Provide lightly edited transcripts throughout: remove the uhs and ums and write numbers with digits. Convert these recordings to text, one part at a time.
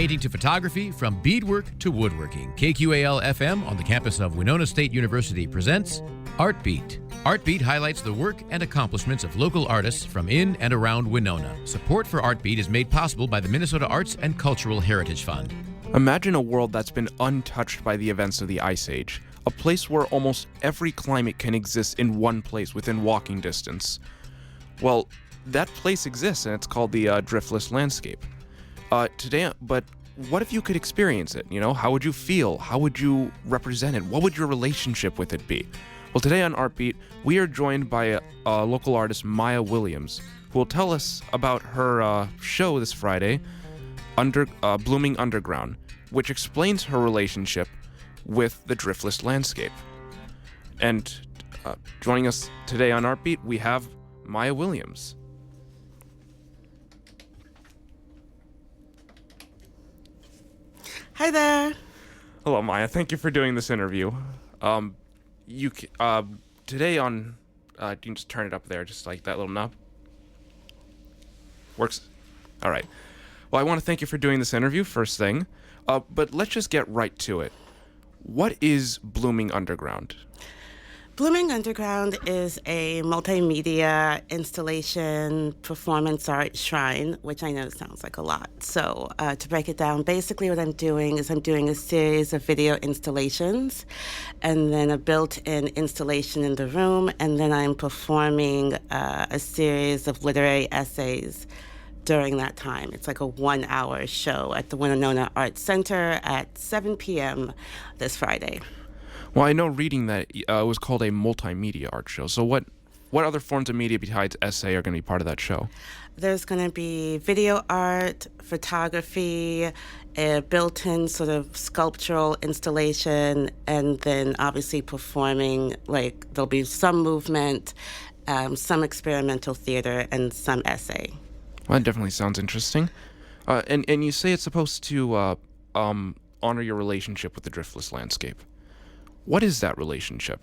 painting to photography, from beadwork to woodworking, KQAL FM on the campus of Winona State University presents Art Beat. Art Beat highlights the work and accomplishments of local artists from in and around Winona. Support for Art Beat is made possible by the Minnesota Arts and Cultural Heritage Fund. Imagine a world that's been untouched by the events of the Ice Age, a place where almost every climate can exist in one place within walking distance. Well, that place exists, and it's called the Driftless landscape. But what if you could experience it? How would you feel? How would you represent it? What would your relationship with it be? Well, today on Art Beat, we are joined by a local artist, Mai'a Williams, who will tell us about her show this Friday, Blooming Underground, which explains her relationship with the Driftless landscape. And joining us today on Art Beat, we have Mai'a Williams. Hi there. Hello, Mai'a. Thank you for doing this interview. Today on, you can just turn it up there, just like that little knob. Works? All right. Well, I want to thank you for doing this interview, first thing. But let's just get right to it. What is Blooming Underground? Blooming Underground is a multimedia installation performance art shrine, which I know sounds like a lot. So to break it down, basically what I'm doing is I'm doing a series of video installations and then a built-in installation in the room, and then I'm performing a series of literary essays during that time. It's like a 1-hour show at the Winona Arts Center at 7 p.m. this Friday. Well, I know reading that it was called a multimedia art show. So what other forms of media besides essay are going to be part of that show? There's going to be video art, photography, a built-in sort of sculptural installation, and then obviously performing, like there'll be some movement, some experimental theater, and some essay. Well, that definitely sounds interesting. And you say it's supposed to honor your relationship with the Driftless landscape. What is that relationship?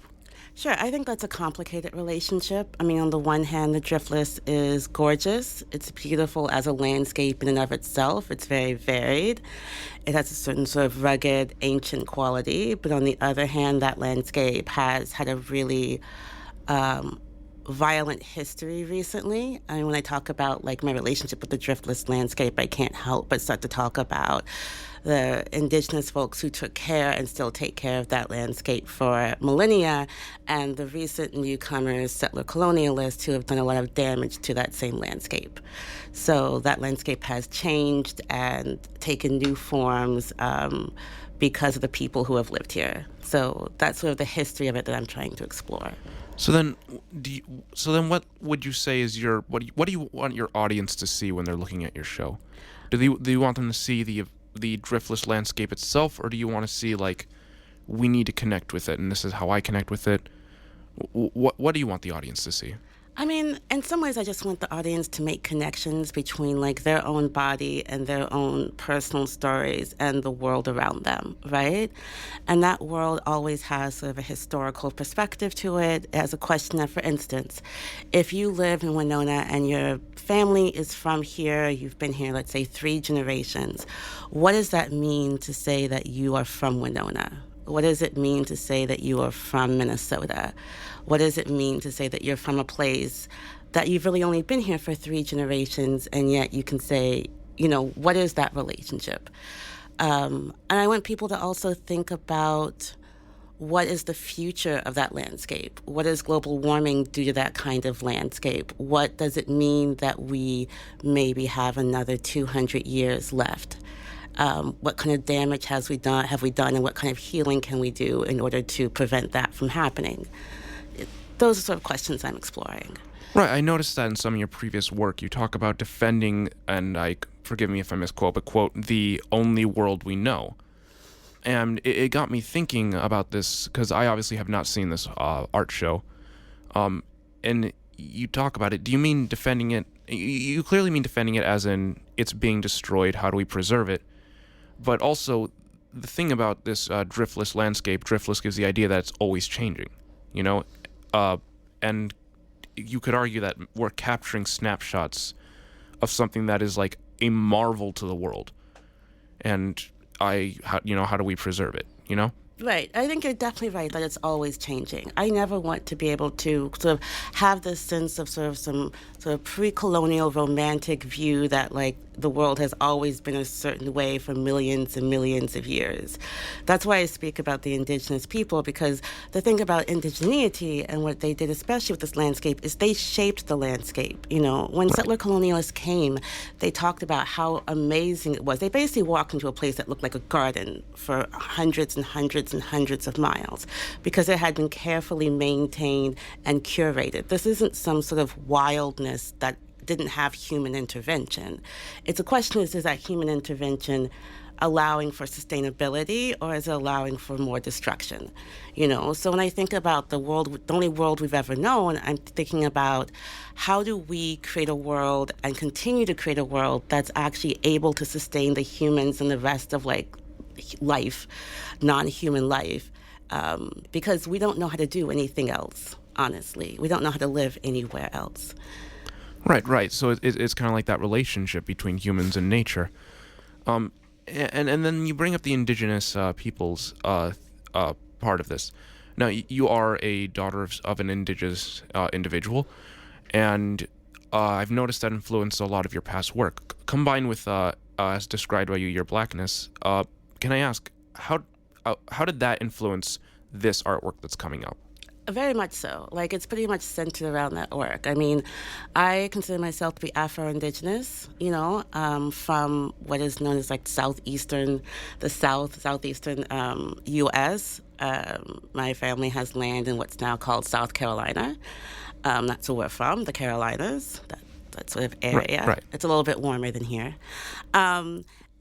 Sure, I think that's a complicated relationship. I mean, on the one hand, the Driftless is gorgeous. It's beautiful as a landscape in and of itself. It's very varied. It has a certain sort of rugged, ancient quality. But on the other hand, that landscape has had a really violent history recently. I mean, when I talk about like my relationship with the Driftless landscape, I can't help but start to talk about the indigenous folks who took care and still take care of that landscape for millennia, and the recent newcomers, settler colonialists, who have done a lot of damage to that same landscape. So that landscape has changed and taken new forms because of the people who have lived here. So that's sort of the history of it that I'm trying to explore. So then, what would you say is what do you want your audience to see when they're looking at your show? Do you want them to see the Driftless landscape itself, or do you want to see like, we need to connect with it, and this is how I connect with it? What do you want the audience to see? I mean, in some ways, I just want the audience to make connections between like their own body and their own personal stories and the world around them, right? And that world always has sort of a historical perspective to it. It has a question of, for instance, if you live in Winona and your family is from here, you've been here, let's say 3 generations, what does that mean to say that you are from Winona? What does it mean to say that you are from Minnesota? What does it mean to say that you're from a place that you've really only been here for 3 generations, and yet you can say, what is that relationship? And I want people to also think about what is the future of that landscape? What does global warming do to that kind of landscape? What does it mean that we maybe have another 200 years left? What kind of damage have we done, and what kind of healing can we do in order to prevent that from happening? Those are sort of questions I'm exploring. Right, I noticed that in some of your previous work, you talk about defending, and forgive me if I misquote, but quote, the only world we know. And it got me thinking about this, because I obviously have not seen this art show. And you talk about it. Do you mean defending it? You clearly mean defending it as in it's being destroyed, how do we preserve it? But also, the thing about this Driftless landscape, Driftless gives the idea that it's always changing, and you could argue that we're capturing snapshots of something that is like a marvel to the world. and how do we preserve it? Right. I think you're definitely right that it's always changing. I never want to be able to sort of have this sense of sort of some sort of pre-colonial romantic view that like the world has always been a certain way for millions and millions of years. That's why I speak about the indigenous people, because the thing about indigeneity and what they did, especially with this landscape, is they shaped the landscape. When settler colonialists came, they talked about how amazing it was. They basically walked into a place that looked like a garden for hundreds and hundreds and hundreds of miles because it had been carefully maintained and curated. This isn't some sort of wildness that didn't have human intervention. It's a question is that human intervention allowing for sustainability, or is it allowing for more destruction? So when I think about the only world we've ever known, I'm thinking about how do we create a world and continue to create a world that's actually able to sustain the humans and the rest of life, non-human life, because we don't know how to do anything else, honestly. We don't know how to live anywhere else. Right. So it's kind of like that relationship between humans and nature. And then you bring up the indigenous peoples part of this. Now, you are a daughter of an indigenous individual, and I've noticed that influenced a lot of your past work. Combined with, as described by you, your blackness, can I ask, how did that influence this artwork that's coming out? Very much so. It's pretty much centered around that work. I mean, I consider myself to be Afro-Indigenous, from what is known as southeastern U.S. My family has land in what's now called South Carolina. That's where we're from, the Carolinas, that sort of area. Right. It's a little bit warmer than here.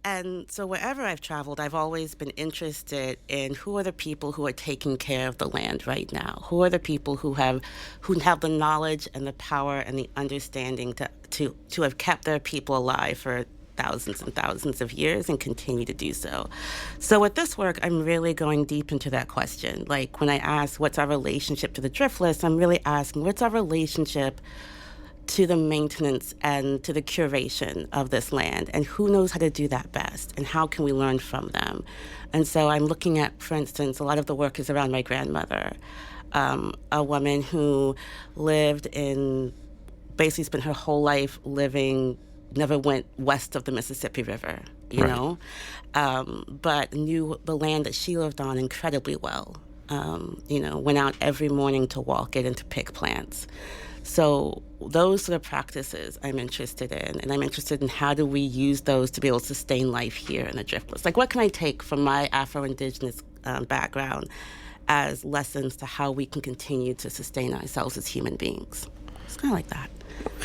And so wherever I've traveled, I've always been interested in who are the people who are taking care of the land right now? Who are the people who have the knowledge and the power and the understanding to have kept their people alive for thousands and thousands of years and continue to do so. So with this work, I'm really going deep into that question. When I ask what's our relationship to the Driftless, I'm really asking what's our relationship to the maintenance and to the curation of this land, and who knows how to do that best, and how can we learn from them? And so I'm looking at, for instance, a lot of the work is around my grandmother, a woman who basically spent her whole life never went west of the Mississippi River, but knew the land that she lived on incredibly well, went out every morning to walk it and to pick plants. So those sort of practices I'm interested in, and I'm interested in how do we use those to be able to sustain life here in the Driftless. What can I take from my Afro-Indigenous background as lessons to how we can continue to sustain ourselves as human beings? It's kind of like that.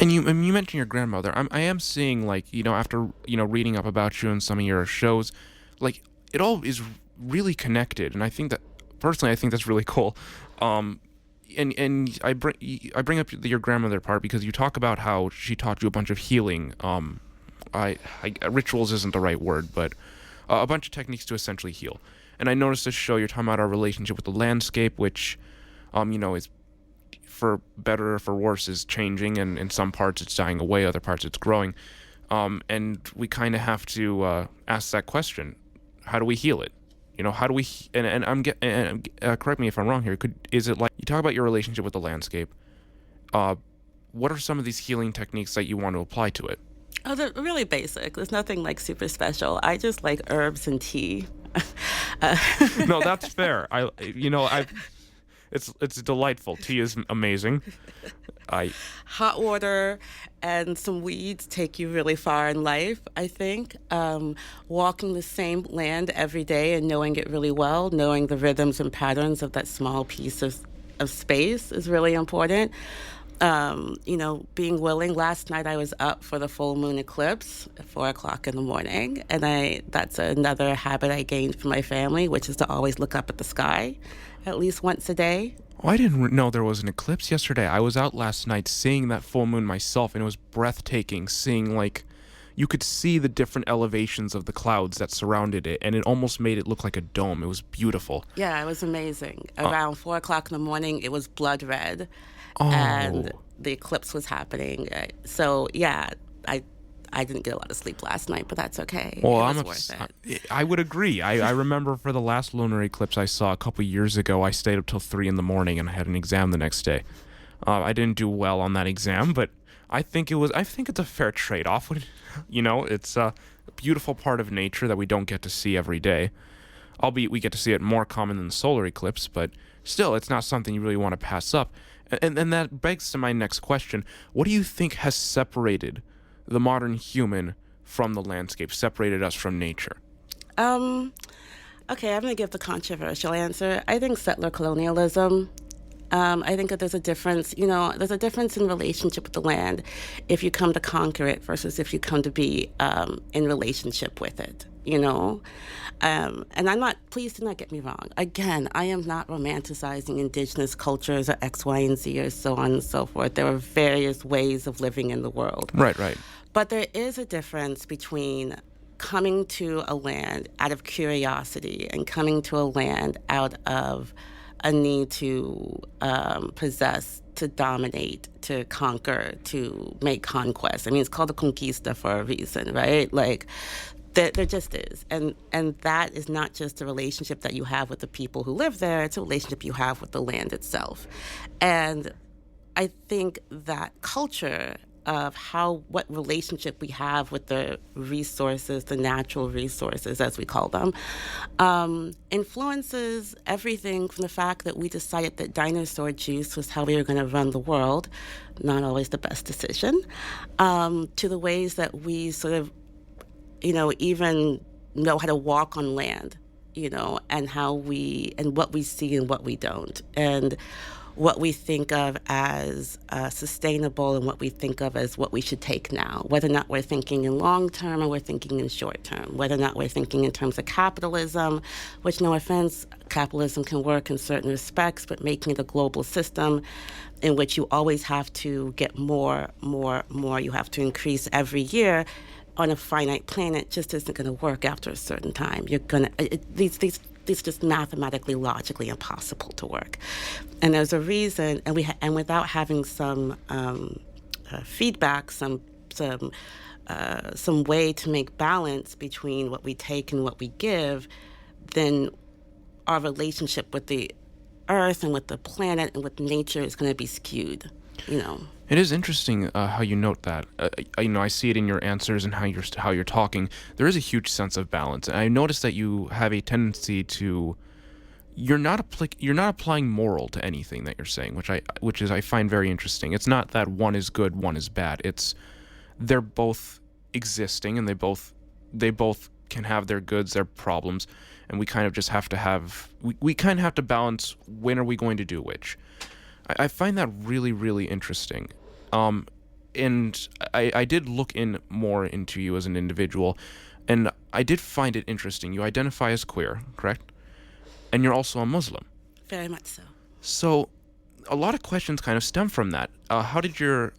And you mentioned your grandmother. I am seeing after reading up about you and some of your shows, it all is really connected, and I think that's really cool. And I bring up your grandmother part because you talk about how she taught you a bunch of healing. Rituals isn't the right word, but a bunch of techniques to essentially heal. And I noticed this show you're talking about our relationship with the landscape, which, is for better or for worse is changing, and in some parts it's dying away, other parts it's growing. And we kind of have to ask that question: how do we heal it? How do we? Correct me if I'm wrong here. Is it you talk about your relationship with the landscape? What are some of these healing techniques that you want to apply to it? Oh, they're really basic. There's nothing super special. I just like herbs and tea. No, that's fair. It's delightful. Tea is amazing. Hot water and some weeds take you really far in life, I think. Walking the same land every day and knowing it really well, knowing the rhythms and patterns of that small piece of space is really important. Being willing. Last night I was up for the full moon eclipse at 4:00 in the morning, and that's another habit I gained from my family, which is to always look up at the sky at least once a day. Oh, I didn't know there was an eclipse yesterday. I was out last night seeing that full moon myself, and it was breathtaking, seeing you could see the different elevations of the clouds that surrounded it, and it almost made it look like a dome. It was beautiful. Yeah, it was amazing. Around 4:00 in the morning, it was blood red, Oh. and the eclipse was happening. So yeah, I I didn't get a lot of sleep last night, but that's okay. Well, It was worth it. I would agree. I remember for the last lunar eclipse I saw a couple years ago, I stayed up till 3 in the morning and I had an exam the next day. I didn't do well on that exam, but I think it's a fair trade-off. It's a beautiful part of nature that we don't get to see every day. Albeit we get to see it more common than the solar eclipse, but still, it's not something you really want to pass up. And that begs to my next question. What do you think has separated the modern human from the landscape, separated us from nature? Okay, I'm going to give the controversial answer. I think settler colonialism. I think that there's a difference, there's a difference in relationship with the land if you come to conquer it versus if you come to be in relationship with it, And please do not get me wrong. Again, I am not romanticizing indigenous cultures or X, Y, and Z or so on and so forth. There are various ways of living in the world. Right. But there is a difference between coming to a land out of curiosity and coming to a land out of a need to possess, to dominate, to conquer, to make conquest. I mean, it's called a conquista for a reason, right? Like, there just is. And that is not just a relationship that you have with the people who live there, it's a relationship you have with the land itself. And I think that culture of what relationship we have with the resources, the natural resources, as we call them, influences everything from the fact that we decided that dinosaur juice was how we were going to run the world, not always the best decision, to the ways that we sort of, even know how to walk on land, and what we see and what we don't. And what we think of as sustainable and what we think of as what we should take now, whether or not we're thinking in long term or we're thinking in short term, whether or not we're thinking in terms of capitalism, which, no offense, capitalism can work in certain respects, but making it a global system in which you always have to get more, you have to increase every year on a finite planet just isn't going to work after a certain time. You're going to, these just mathematically, logically impossible to work. And there's a reason, and without having some feedback, some way to make balance between what we take and what we give, then our relationship with the earth and with the planet and with nature is going to be skewed, It is interesting how you note that. I see it in your answers and how you're talking. There is a huge sense of balance. And I noticed that you have a tendency to you're not applying moral to anything that you're saying, which I find very interesting. It's not that one is good, one is bad. It's they're both existing and they both can have their goods, their problems, and we kind of just have to we kind of have to balance when are we going to do which. I find that really, really interesting. And I did look more into you as an individual, and I did find it interesting. You identify as queer, correct? And you're also a Muslim. Very much so. So a lot of questions kind of stem from that. How did your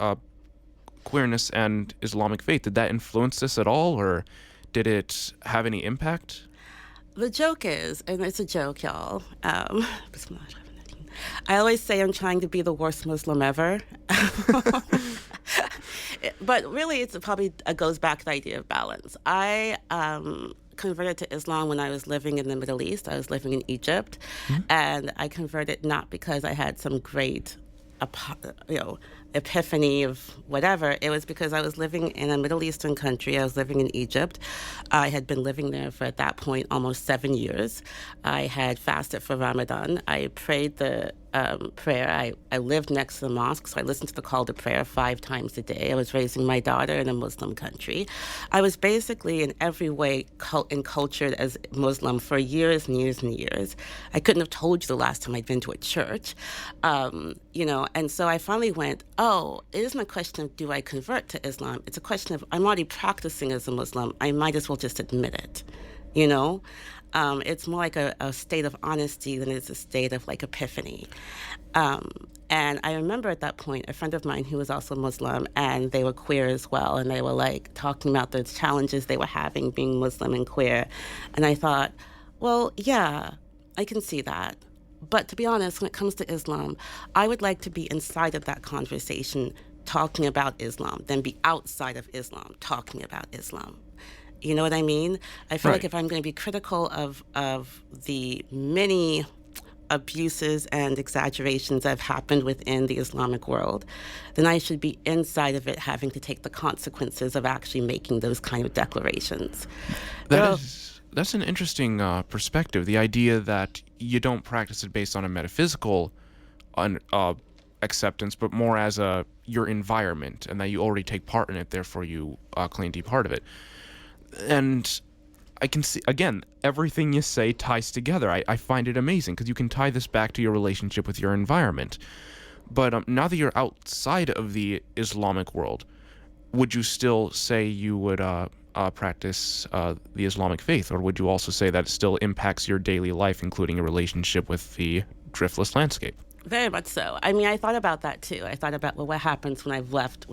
queerness and Islamic faith, did that influence this at all, or did it have any impact? The joke is, and it's a joke, y'all, I always say I'm trying to be the worst Muslim ever. But really, it probably goes back to the idea of balance. I converted to Islam when I was living in the Middle East. I was living in Egypt. Mm-hmm. And I converted not because I had some great epiphany of whatever. It was because I was living in a Middle Eastern country. I was living in Egypt. I had been living there for, at that point, almost 7 years. I had fasted for Ramadan. I prayed the prayer. I lived next to the mosque, so I listened to the call to prayer 5 times a day. I was raising my daughter in a Muslim country. I was basically in every way encultured as Muslim for years and years and years. I couldn't have told you the last time I'd been to a church, and so I finally went, it isn't a question of do I convert to Islam. It's a question of I'm already practicing as a Muslim. I might as well just admit it, It's more like a state of honesty than it's a state of like epiphany. And I remember at that point, a friend of mine who was also Muslim, and they were queer as well, and they were like talking about the challenges they were having being Muslim and queer. And I thought, well, yeah, I can see that. But to be honest, when it comes to Islam, I would like to be inside of that conversation talking about Islam, then be outside of Islam talking about Islam. You know what I mean? I feel like if I'm going to be critical of the many abuses and exaggerations that have happened within the Islamic world, then I should be inside of it having to take the consequences of actually making those kind of declarations. That's an interesting perspective, the idea that you don't practice it based on a metaphysical acceptance, but more as your environment, and that you already take part in it, therefore you claim to be part of it. And I can see, again, everything you say ties together. I find it amazing because you can tie this back to your relationship with your environment. But now that you're outside of the Islamic world, would you still say you would practice the Islamic faith, or would you also say that it still impacts your daily life, including your relationship with the driftless landscape? Very much so. I mean, I thought about that too. I thought about, well, what happens when I've left?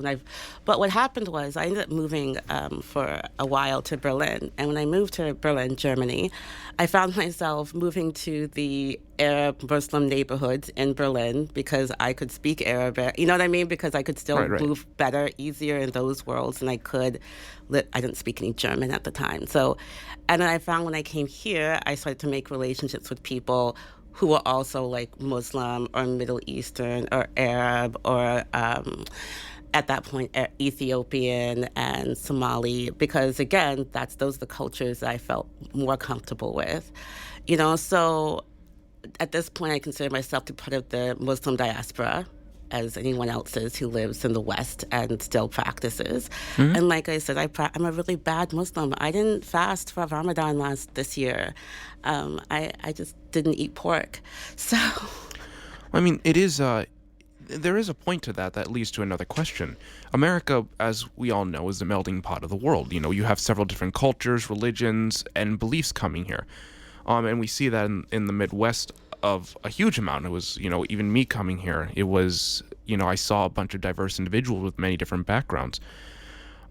But what happened was I ended up moving for a while to Berlin. And when I moved to Berlin, Germany, I found myself moving to the Arab Muslim neighborhoods in Berlin because I could speak Arabic. You know what I mean? Because I could still move better, easier in those worlds than I could. I didn't speak any German at the time. And then I found when I came here, I started to make relationships with people who were also like Muslim or Middle Eastern or Arab or at that point Ethiopian and Somali, because again, those are the cultures that I felt more comfortable with. So at this point I consider myself to be part of the Muslim diaspora, as anyone else is who lives in the West and still practices. Mm-hmm. And like I said, I'm a really bad Muslim. I didn't fast for Ramadan this year. I just didn't eat pork. So, I mean, there is a point to that leads to another question. America, as we all know, is the melting pot of the world. You have several different cultures, religions, and beliefs coming here. And we see that in the Midwest of a huge amount. It was, even me coming here, it was, I saw a bunch of diverse individuals with many different backgrounds.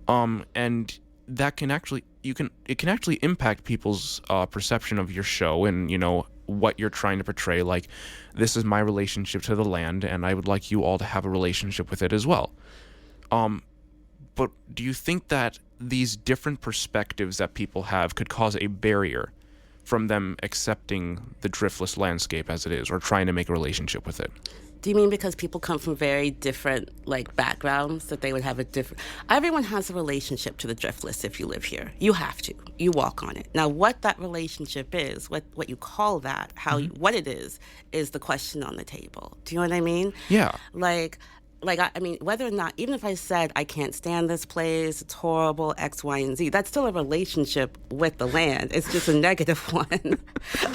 And that can actually, it can actually impact people's perception of your show and, what you're trying to portray. Like, this is my relationship to the land, and I would like you all to have a relationship with it as well. But do you think that these different perspectives that people have could cause a barrier from them accepting the driftless landscape as it is, or trying to make a relationship with it? Do you mean because people come from very different backgrounds that they would have a different... Everyone has a relationship to the driftless if you live here. You have to. You walk on it. Now, what that relationship is, what you call that, what it is the question on the table. Do you know what I mean? Yeah. I mean, whether or not, even if I said I can't stand this place, it's horrible, X, Y, and Z, that's still a relationship with the land. It's just a negative one.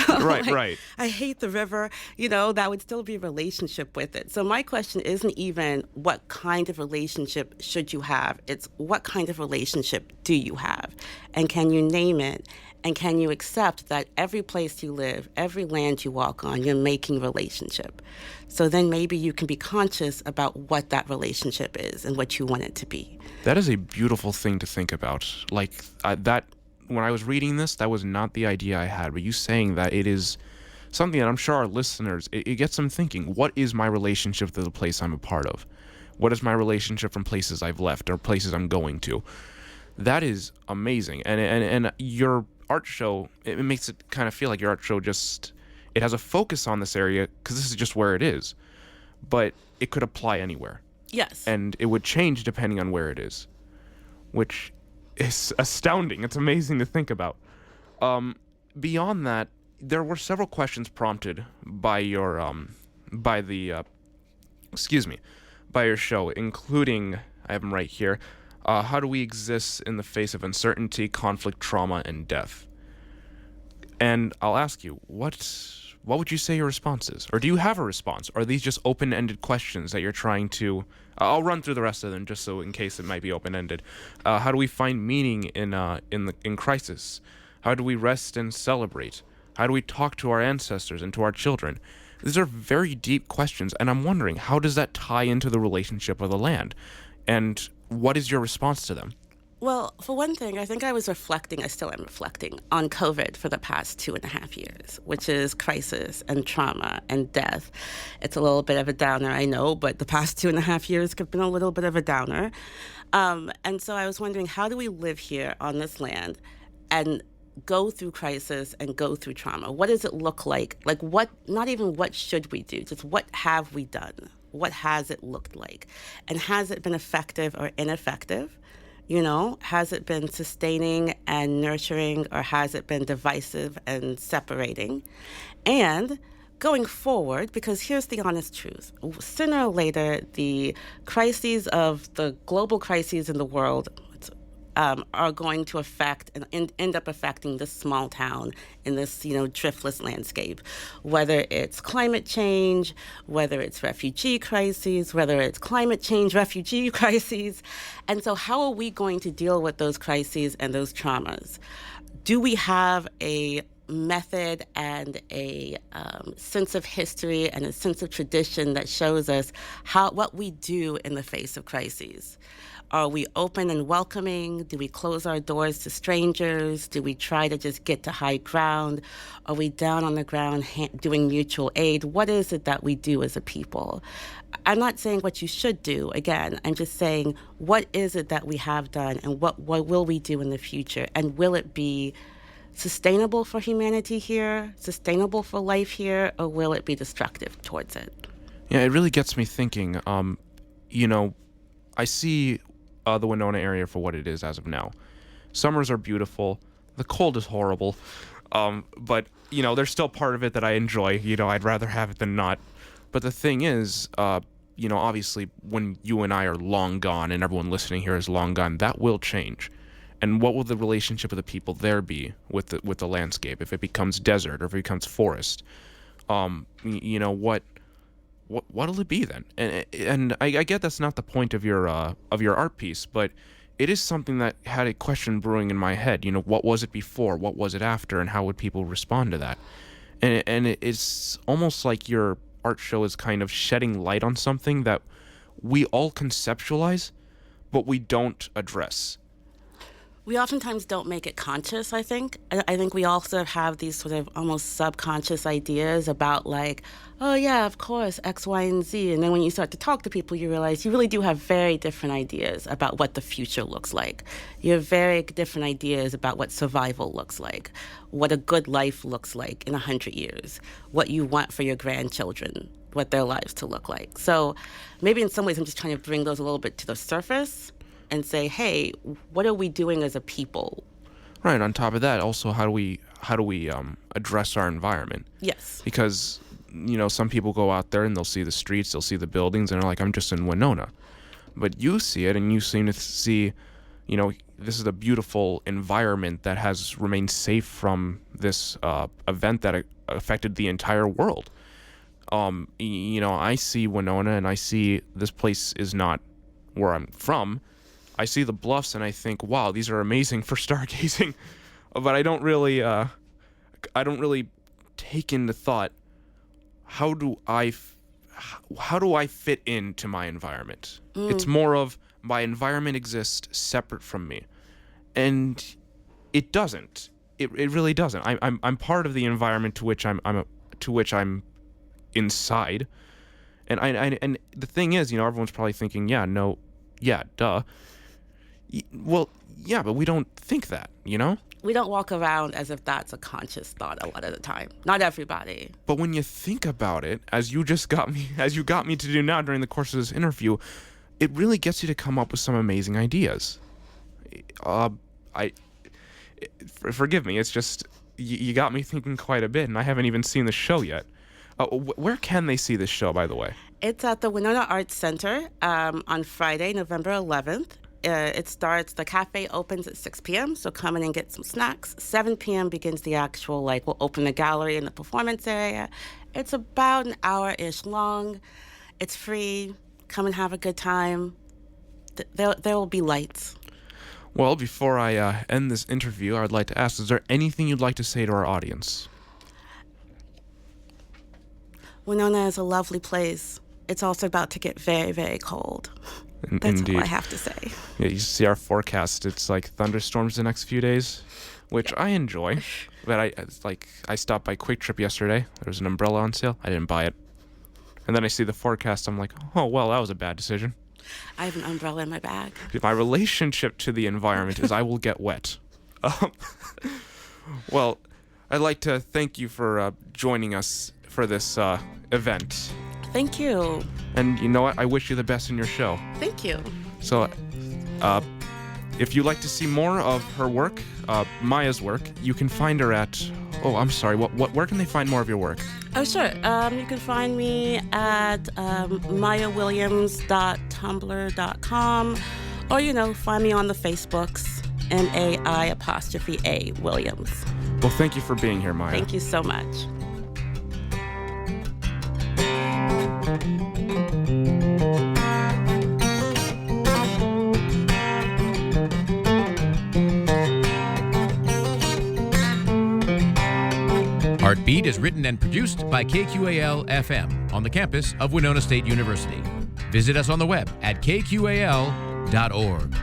Right. I hate the river, that would still be a relationship with it. So my question isn't even what kind of relationship should you have. It's what kind of relationship do you have? And can you name it? And can you accept that every place you live, every land you walk on, you're making relationship? So then maybe you can be conscious about what that relationship is and what you want it to be. That is a beautiful thing to think about. That when I was reading this, that was not the idea I had. But you saying that, it is something that I'm sure our listeners, it gets them thinking, what is my relationship to the place I'm a part of? What is my relationship from places I've left or places I'm going to? That is amazing. And your art show, it makes it kind of feel like your art show it has a focus on this area because this is just where it is, but it could apply anywhere. Yes. And it would change depending on where it is, which is astounding. It's amazing to think about. Beyond that, there were several questions prompted by your show, including, I have them right here, how do we exist in the face of uncertainty, conflict, trauma, and death? And I'll ask you, what would you say your response is? Or do you have a response? Or are these just open-ended questions that you're trying to... I'll run through the rest of them just so in case it might be open-ended. How do we find meaning in crisis? How do we rest and celebrate? How do we talk to our ancestors and to our children? These are very deep questions, and I'm wondering, how does that tie into the relationship of the land? And what is your response to them? Well, for one thing, I think I still am reflecting on COVID for the past 2.5 years, which is crisis and trauma and death. It's a little bit of a downer, I know, but the past 2.5 years have been a little bit of a downer. And so I was wondering, how do we live here on this land and go through crisis and go through trauma? What does it look like? Like not even what should we do, just what have we done? What has it looked like? And has it been effective or ineffective? Has it been sustaining and nurturing, or has it been divisive and separating? And going forward, because here's the honest truth, sooner or later, the global crises in the world are going to affect and end up affecting this small town in this, driftless landscape. Whether it's climate change, whether it's refugee crises, whether it's climate change, refugee crises. And so how are we going to deal with those crises and those traumas? Do we have a method and a sense of history and a sense of tradition that shows us what we do in the face of crises? Are we open and welcoming? Do we close our doors to strangers? Do we try to just get to high ground? Are we down on the ground doing mutual aid? What is it that we do as a people? I'm not saying what you should do. Again, I'm just saying, what is it that we have done, and what will we do in the future? And will it be sustainable for humanity here, sustainable for life here, or will it be destructive towards it? Yeah, it really gets me thinking. I see the Winona area for what it is as of now. Summers are beautiful. The cold is horrible. But, there's still part of it that I enjoy. I'd rather have it than not. But the thing is, obviously, when you and I are long gone and everyone listening here is long gone, that will change. And what will the relationship of the people there be with the landscape? If it becomes desert or if it becomes forest, what'll it be then? And I get that's not the point of your art piece, but it is something that had a question brewing in my head. What was it before? What was it after? And how would people respond to that? And it's almost like your art show is kind of shedding light on something that we all conceptualize, but we don't address. We oftentimes don't make it conscious, I think. I think we also have these sort of almost subconscious ideas about like, oh yeah, of course, X, Y, and Z. And then when you start to talk to people, you realize you really do have very different ideas about what the future looks like. You have very different ideas about what survival looks like, what a good life looks like in 100 years, what you want for your grandchildren, what their lives to look like. So maybe in some ways I'm just trying to bring those a little bit to the surface and say, hey, what are we doing as a people? Right. On top of that, also, how do we address our environment? Yes. Because, some people go out there and they'll see the streets, they'll see the buildings, and they're like, I'm just in Winona. But you see it, and you seem to see, this is a beautiful environment that has remained safe from this event that affected the entire world. I see Winona, and I see this place is not where I'm from. I see the bluffs and I think, wow, these are amazing for stargazing, but I don't really take into thought how do I fit into my environment. It's more of my environment exists separate from me, and it doesn't. It really doesn't. I'm part of the environment to which I'm inside, and the thing is, everyone's probably thinking, yeah, duh. Well, yeah, but we don't think that, We don't walk around as if that's a conscious thought a lot of the time. Not everybody. But when you think about it, as you got me to do now during the course of this interview, it really gets you to come up with some amazing ideas. Forgive me, it's just, you got me thinking quite a bit, and I haven't even seen the show yet. Where can they see this show, by the way? It's at the Winona Arts Center on Friday, November 11th. The cafe opens at 6 p.m., so come in and get some snacks. 7 p.m. begins the actual, we'll open the gallery and the performance area. It's about an hour-ish long. It's free. Come and have a good time. There will be lights. Well, before I end this interview, I would like to ask, is there anything you'd like to say to our audience? Winona is a lovely place. It's also about to get very, very cold. That's Indeed. all I have to say. Yeah, you see our forecast. It's like thunderstorms the next few days, which I enjoy. But I stopped by Quick Trip yesterday. There was an umbrella on sale. I didn't buy it. And then I see the forecast. I'm like, oh, well, that was a bad decision. I have an umbrella in my bag. My relationship to the environment is I will get wet. Well, I'd like to thank you for joining us for this event. Thank you. And you know what? I wish you the best in your show. Thank you. So, if you'd like to see more of her work, Mai'a's work, you can find her at... Oh, I'm sorry. Where can they find more of your work? Oh, sure. You can find me at maiawilliams.tumblr.com, or, find me on the Facebooks, MAI' Williams. Well, thank you for being here, Mai'a. Thank you so much. Heartbeat is written and produced by KQAL FM on the campus of Winona State University. Visit us on the web at kqal.org.